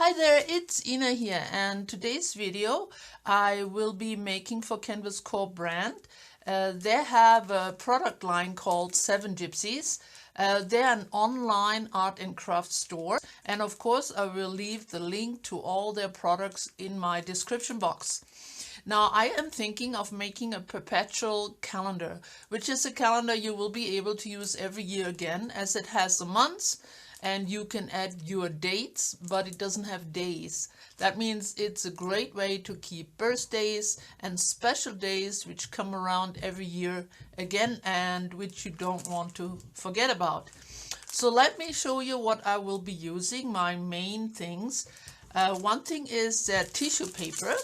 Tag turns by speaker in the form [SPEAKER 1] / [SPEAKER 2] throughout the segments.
[SPEAKER 1] Hi there, it's Ina here, and today's video I will be making for Canvas Corp brand. They have a product line called 7 Gypsies. They're an online art and craft store, and of course I will leave the link to all their products in my description box. Now I am thinking of making a perpetual calendar, which is a calendar you will be able to use every year again, as it has the months and you can add your dates, but it doesn't have days. That means it's a great way to keep birthdays and special days which come around every year again and which you don't want to forget about. So let me show you what I will be using, my main things. One thing is that tissue paper.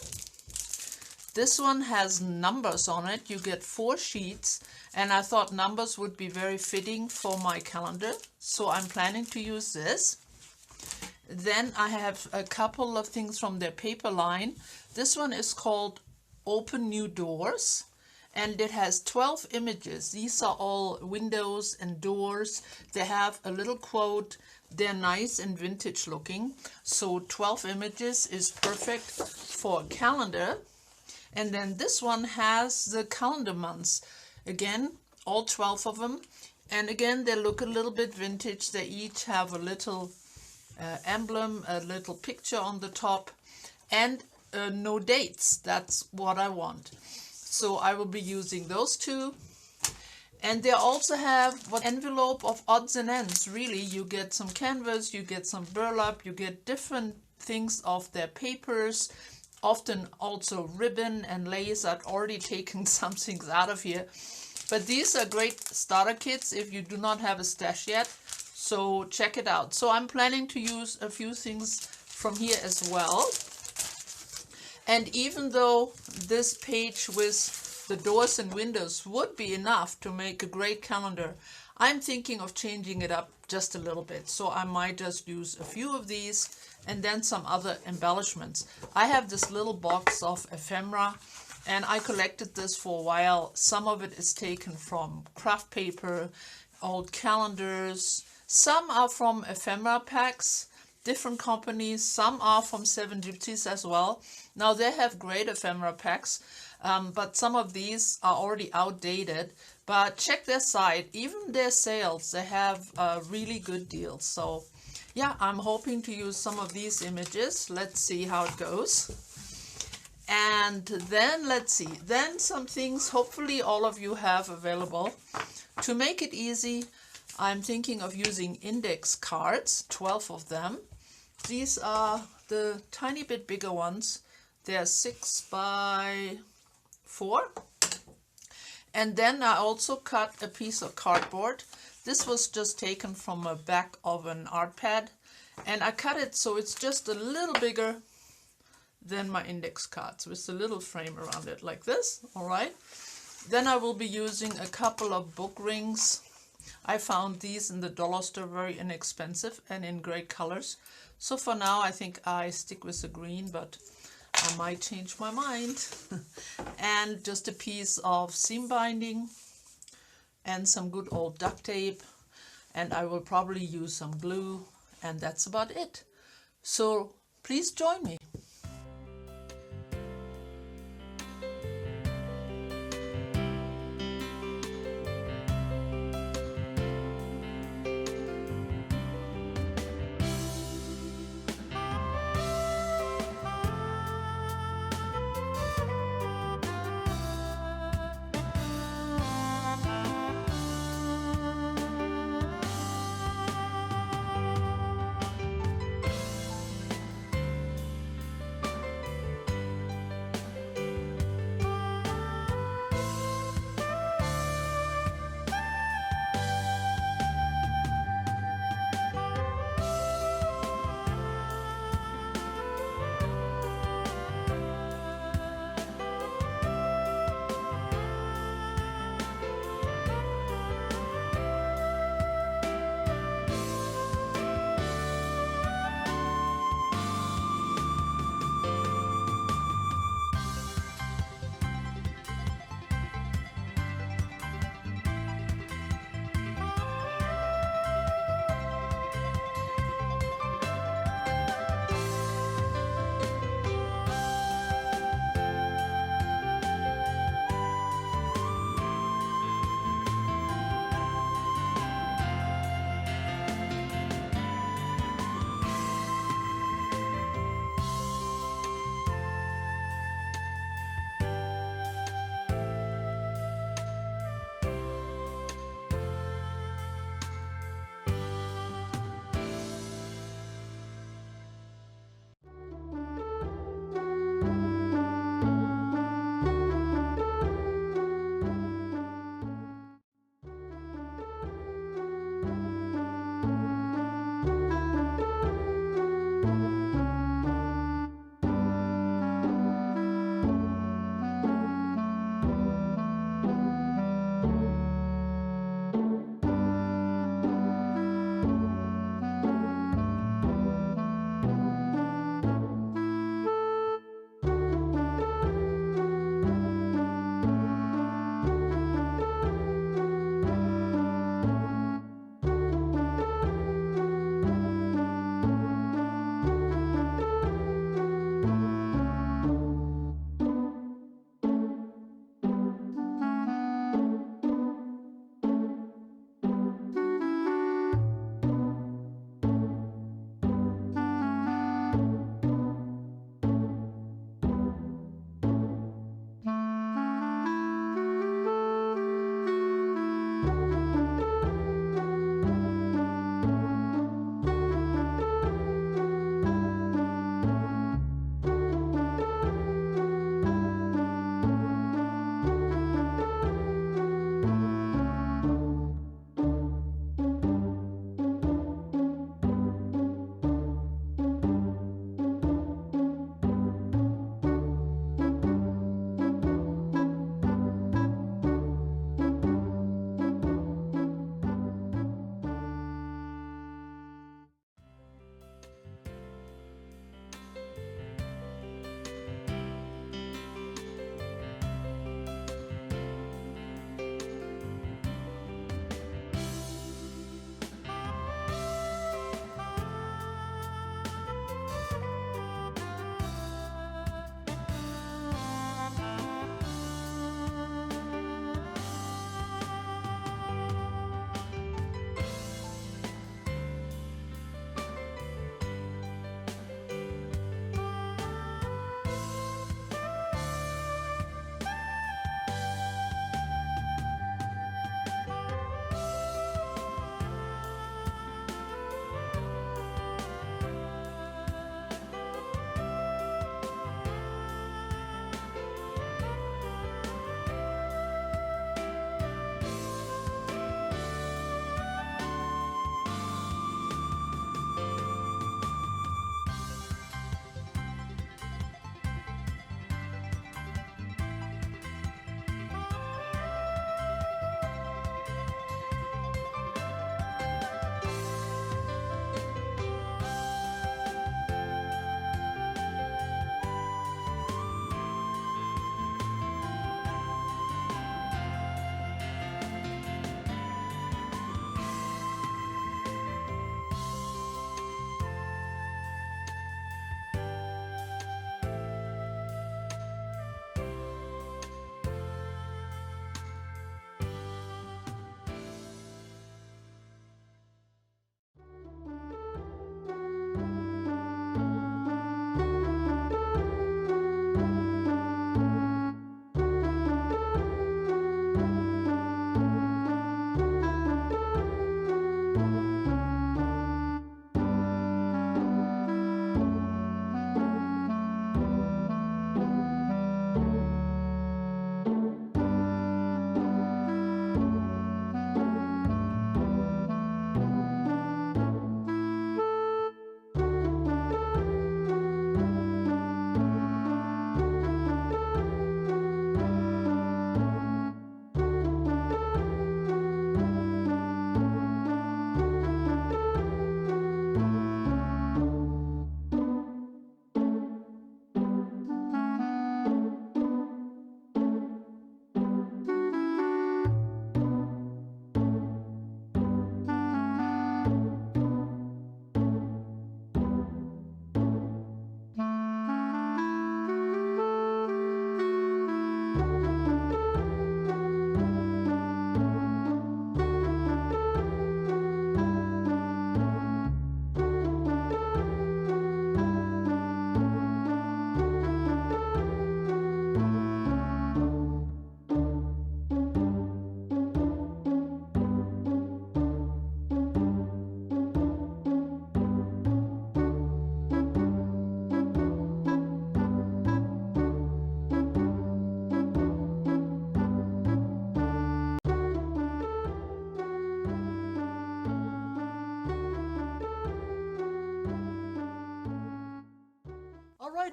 [SPEAKER 1] This one has numbers on it. You get 4 sheets, and I thought numbers would be very fitting for my calendar, so I'm planning to use this. Then I have a couple of things from their paper line. This one is called Open New Doors, and it has 12 images. These are all windows and doors. They have a little quote. They're nice and vintage looking, so 12 images is perfect for a calendar. And then this one has the calendar months. Again, all 12 of them. And again, they look a little bit vintage. They each have a little emblem, a little picture on the top, and no dates. That's what I want. So I will be using those two. And they also have an envelope of odds and ends. Really, you get some canvas, you get some burlap, you get different things of their papers. Often also ribbon and lace. I've already taken some things out of here. But these are great starter kits if you do not have a stash yet. So check it out. So I'm planning to use a few things from here as well. And even though this page with the doors and windows would be enough to make a great calendar, I'm thinking of changing it up just a little bit. So I might just use a few of these and then some other embellishments. I have this little box of ephemera, and I collected this for a while. Some of it is taken from craft paper, old calendars. Some are from ephemera packs, different companies. Some are from 7 Gypsies as well. Now they have great ephemera packs, but some of these are already outdated. But check their site, even their sales, they have really good deals. So yeah, I'm hoping to use some of these images. Let's see how it goes. And then let's see, then some things hopefully all of you have available. To make it easy, I'm thinking of using index cards, 12 of them. These are the tiny bit bigger ones. They're 6 by 4. And then I also cut a piece of cardboard. This was just taken from a back of an art pad, and I cut it so it's just a little bigger than my index cards, with a little frame around it like this. All right. Then I will be using a couple of book rings. I found these in the dollar store, very inexpensive and in great colors. So for now I think I stick with the green, but I might change my mind. And just a piece of seam binding and some good old duct tape, and I will probably use some glue, and that's about it. So please join me.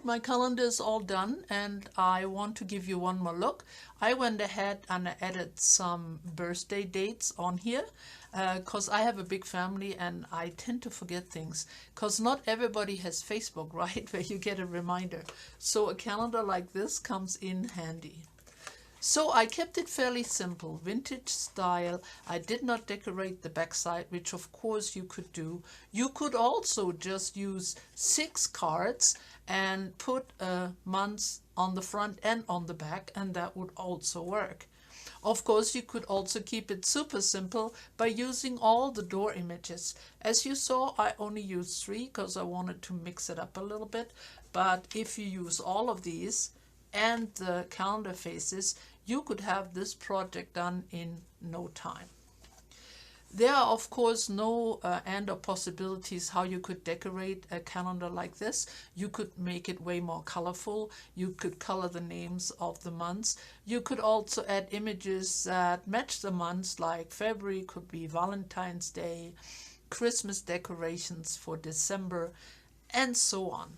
[SPEAKER 1] right, my calendar is all done and I want to give you one more look. I went ahead and I added some birthday dates on here because I have a big family and I tend to forget things because not everybody has Facebook, right, where you get a reminder. So a calendar like this comes in handy. So I kept it fairly simple, vintage style. I did not decorate the backside, which of course you could do. You could also just use 6 cards and put months on the front and on the back, and that would also work. Of course, you could also keep it super simple by using all the door images. As you saw, I only used 3 because I wanted to mix it up a little bit. But if you use all of these and the calendar faces, you could have this project done in no time. There are of course no end of possibilities how you could decorate a calendar like this. You could make it way more colorful. You could color the names of the months. You could also add images that match the months, like February could be Valentine's Day, Christmas decorations for December, and so on.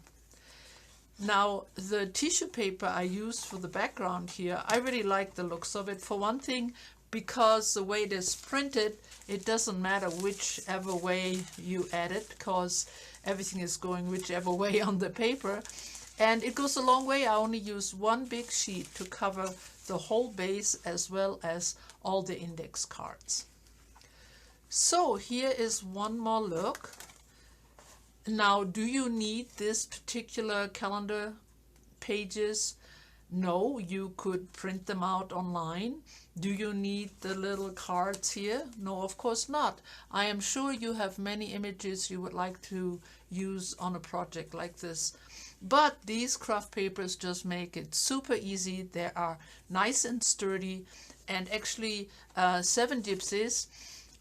[SPEAKER 1] Now, the tissue paper I used for the background here, I really like the looks of it. For one thing, because the way it is printed, it doesn't matter whichever way you add it, because everything is going whichever way on the paper. And it goes a long way. I only use one big sheet to cover the whole base as well as all the index cards. So here is one more look. Now, do you need this particular calendar pages? No, you could print them out online. Do you need the little cards here? No, of course not. I am sure you have many images you would like to use on a project like this. But these craft papers just make it super easy. They are nice and sturdy. And actually, 7 Gypsies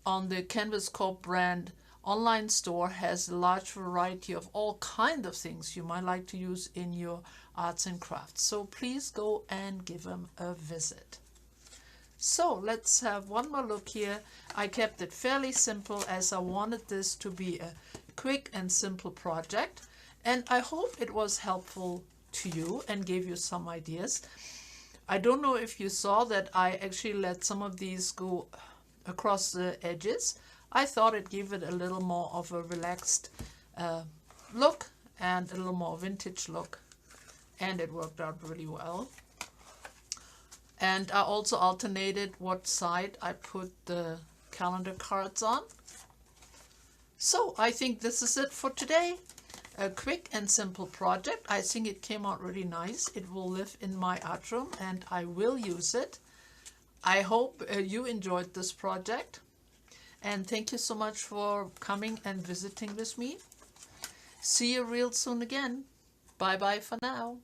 [SPEAKER 1] on the Canvas Corp brand online store has a large variety of all kinds of things you might like to use in your arts and crafts. So please go and give them a visit. So let's have one more look here. I kept it fairly simple as I wanted this to be a quick and simple project. And I hope it was helpful to you and gave you some ideas. I don't know if you saw that I actually let some of these go across the edges. I thought it gave it a little more of a relaxed look and a little more vintage look, and it worked out really well. And I also alternated what side I put the calendar cards on. So I think this is it for today. A quick and simple project. I think it came out really nice. It will live in my art room and I will use it. I hope you enjoyed this project. And thank you so much for coming and visiting with me. See you real soon again. Bye bye for now.